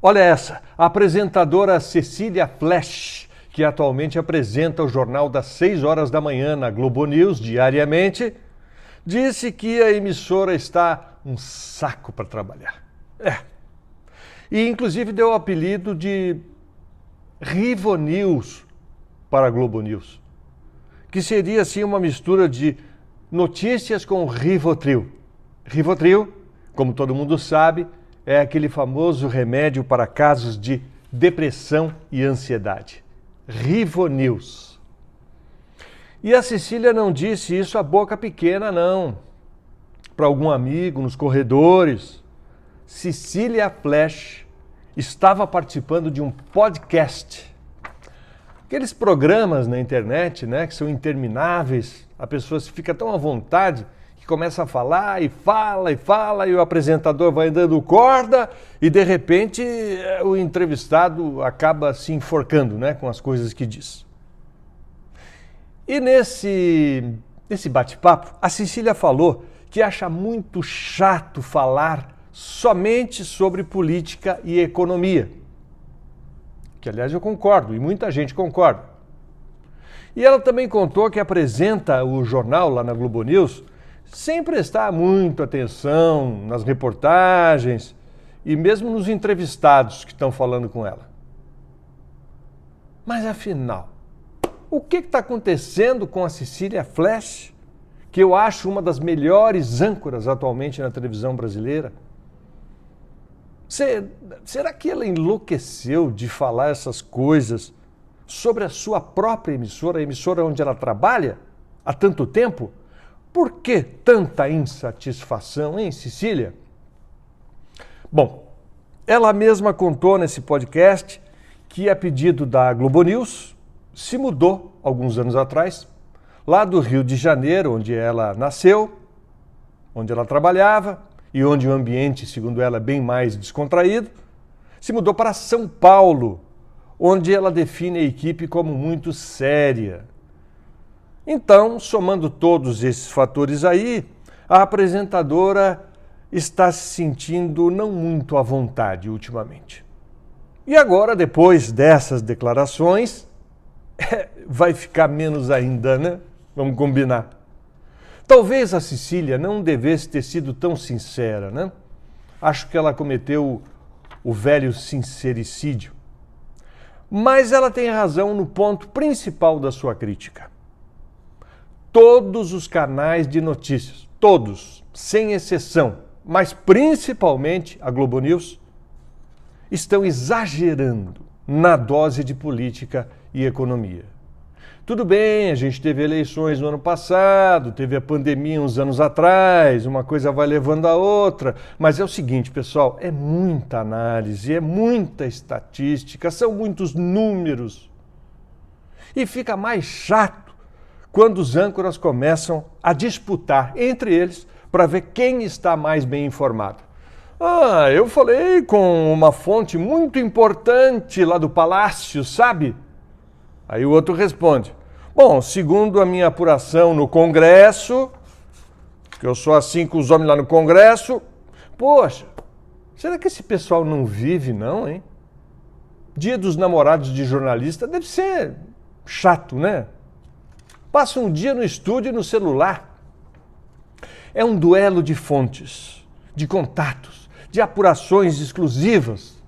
Olha essa, a apresentadora Cecília Flash, que atualmente apresenta o jornal das 6 horas da manhã na Globo News diariamente, disse que a emissora está um saco para trabalhar. E inclusive deu o apelido de Rivonews para a Globo News, que seria assim uma mistura de notícias com Rivotril. Rivotril, como todo mundo sabe, é aquele famoso remédio para casos de depressão e ansiedade. Rivonews. E a Cecília não disse isso a boca pequena, não. Para algum amigo nos corredores. Cecília Flash estava participando de um podcast. Aqueles programas na internet, né, que são intermináveis, a pessoa fica tão à vontade que começa a falar e fala e fala e o apresentador vai dando corda e de repente o entrevistado acaba se enforcando, né, com as coisas que diz. E nesse bate-papo, a Cecília falou que acha muito chato falar somente sobre política e economia. Que, aliás, eu concordo, e muita gente concorda. E ela também contou que apresenta o jornal lá na Globo News sem prestar muita atenção nas reportagens e mesmo nos entrevistados que estão falando com ela. Mas, afinal, o que está acontecendo com a Cecília Flash, que eu acho uma das melhores âncoras atualmente na televisão brasileira? Será que ela enlouqueceu de falar essas coisas sobre a sua própria emissora, a emissora onde ela trabalha há tanto tempo? Por que tanta insatisfação, hein, Cecília? Bom, ela mesma contou nesse podcast que, a pedido da Globo News, se mudou alguns anos atrás, lá do Rio de Janeiro, onde ela nasceu, onde ela trabalhava, e onde o ambiente, segundo ela, é bem mais descontraído, se mudou para São Paulo, onde ela define a equipe como muito séria. Então, somando todos esses fatores aí, a apresentadora está se sentindo não muito à vontade ultimamente. E agora, depois dessas declarações, vai ficar menos ainda, né? Vamos combinar. Talvez a Cecília não devesse ter sido tão sincera, né? Acho que ela cometeu o velho sincericídio. Mas ela tem razão no ponto principal da sua crítica. Todos os canais de notícias, todos, sem exceção, mas principalmente a Globo News, estão exagerando na dose de política e economia. Tudo bem, a gente teve eleições no ano passado, teve a pandemia uns anos atrás, uma coisa vai levando a outra, mas é o seguinte, pessoal, é muita análise, é muita estatística, são muitos números. E fica mais chato quando os âncoras começam a disputar entre eles para ver quem está mais bem informado. Eu falei com uma fonte muito importante lá do Palácio, sabe? Aí o outro responde, bom, segundo a minha apuração no Congresso, que eu sou assim com os homens lá no Congresso, poxa, será que esse pessoal não vive não, hein? Dia dos namorados de jornalista deve ser chato, né? Passa um dia no estúdio e no celular. É um duelo de fontes, de contatos, de apurações exclusivas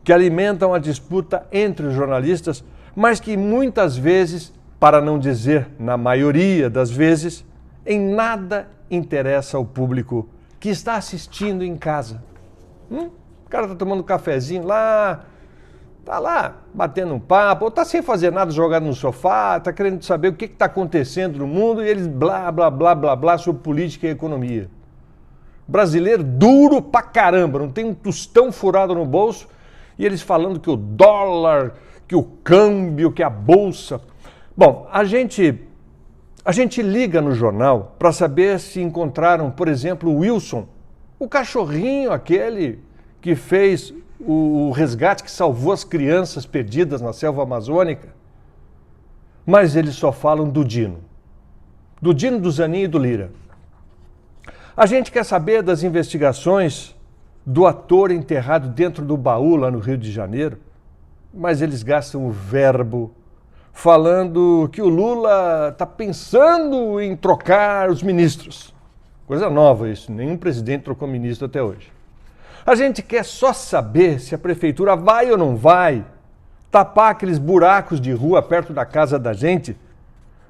que alimentam a disputa entre os jornalistas, mas que muitas vezes, para não dizer na maioria das vezes, em nada interessa ao público que está assistindo em casa. O cara está tomando um cafezinho lá, está lá batendo um papo, ou está sem fazer nada, jogado no sofá, está querendo saber o que está acontecendo no mundo e eles blá, blá, blá, blá, blá sobre política e economia. Brasileiro duro pra caramba, não tem um tostão furado no bolso e eles falando que o dólar, que o câmbio, que a bolsa. Bom, a gente liga no jornal para saber se encontraram, por exemplo, o Wilson, o cachorrinho aquele que fez o resgate, que salvou as crianças perdidas na selva amazônica. Mas eles só falam do Dino, do Zanin e do Lira. A gente quer saber das investigações do ator enterrado dentro do baú lá no Rio de Janeiro, mas eles gastam o verbo falando que o Lula está pensando em trocar os ministros. Coisa nova isso, nenhum presidente trocou ministro até hoje. A gente quer só saber se a prefeitura vai ou não vai tapar aqueles buracos de rua perto da casa da gente,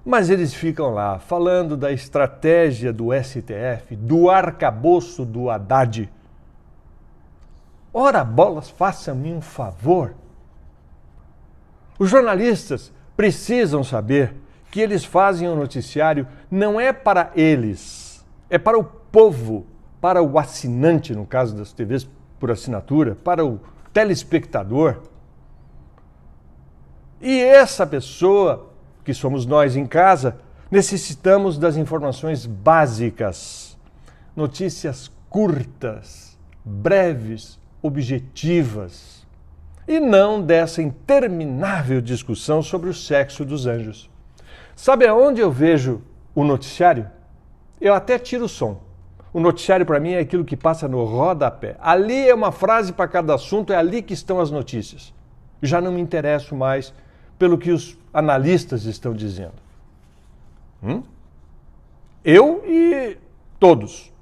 mas eles ficam lá falando da estratégia do STF, do arcabouço do Haddad. Ora bolas, façam-me um favor. Os jornalistas precisam saber que eles fazem o noticiário não é para eles, é para o povo, para o assinante, no caso das TVs por assinatura, para o telespectador. E essa pessoa, que somos nós em casa, necessitamos das informações básicas, notícias curtas, breves, objetivas, e não dessa interminável discussão sobre o sexo dos anjos. Sabe aonde eu vejo o noticiário? Eu até tiro o som. O noticiário para mim é aquilo que passa no rodapé. Ali é uma frase para cada assunto, é ali que estão as notícias. Já não me interesso mais pelo que os analistas estão dizendo. Eu e todos.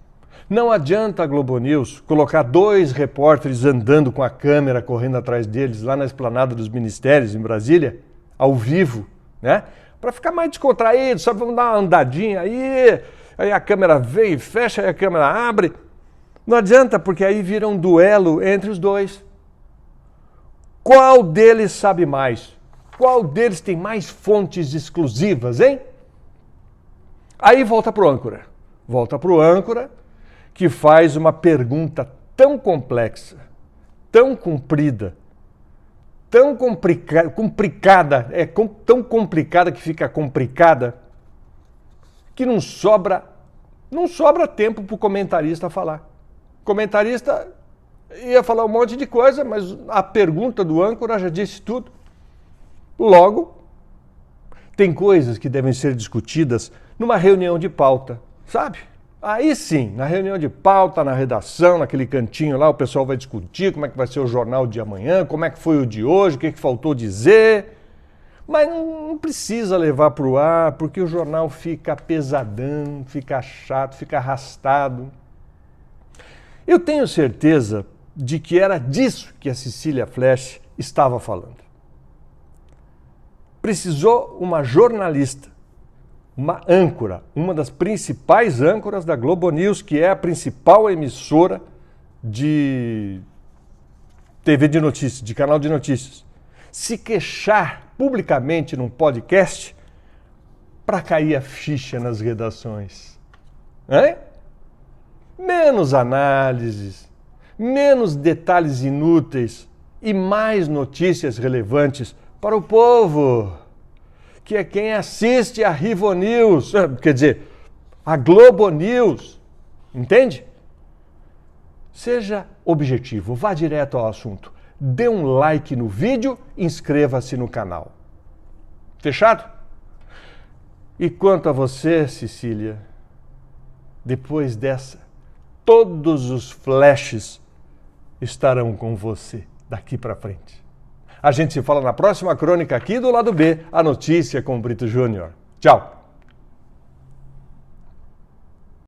Não adianta a Globo News colocar 2 repórteres andando com a câmera correndo atrás deles lá na esplanada dos ministérios em Brasília, ao vivo, né? Para ficar mais descontraído, só vamos dar uma andadinha aí a câmera vem e fecha, aí a câmera abre. Não adianta, porque aí vira um duelo entre os dois. Qual deles sabe mais? Qual deles tem mais fontes exclusivas, hein? Aí volta para o âncora. Volta para o âncora, que faz uma pergunta tão complexa, tão comprida, tão complicada, tão complicada que fica complicada, que não sobra tempo para o comentarista falar. O comentarista ia falar um monte de coisa, mas a pergunta do âncora já disse tudo. Logo, tem coisas que devem ser discutidas numa reunião de pauta, sabe? Aí sim, na reunião de pauta, na redação, naquele cantinho lá, o pessoal vai discutir como é que vai ser o jornal de amanhã, como é que foi o de hoje, o que faltou dizer. Mas não precisa levar para o ar, porque o jornal fica pesadão, fica chato, fica arrastado. Eu tenho certeza de que era disso que a Cecília Flesch estava falando. Precisou uma jornalista, uma âncora, uma das principais âncoras da Globo News, que é a principal emissora de TV de notícias, de canal de notícias, se queixar publicamente num podcast para cair a ficha nas redações. Menos análises, menos detalhes inúteis e mais notícias relevantes para o povo, que é quem assiste a Rivo News, quer dizer, a Globo News, entende? Seja objetivo, vá direto ao assunto, dê um like no vídeo, inscreva-se no canal. Fechado? E quanto a você, Cecília, depois dessa, todos os flashes estarão com você daqui para frente. A gente se fala na próxima crônica aqui do Lado B, a notícia com o Brito Júnior. Tchau!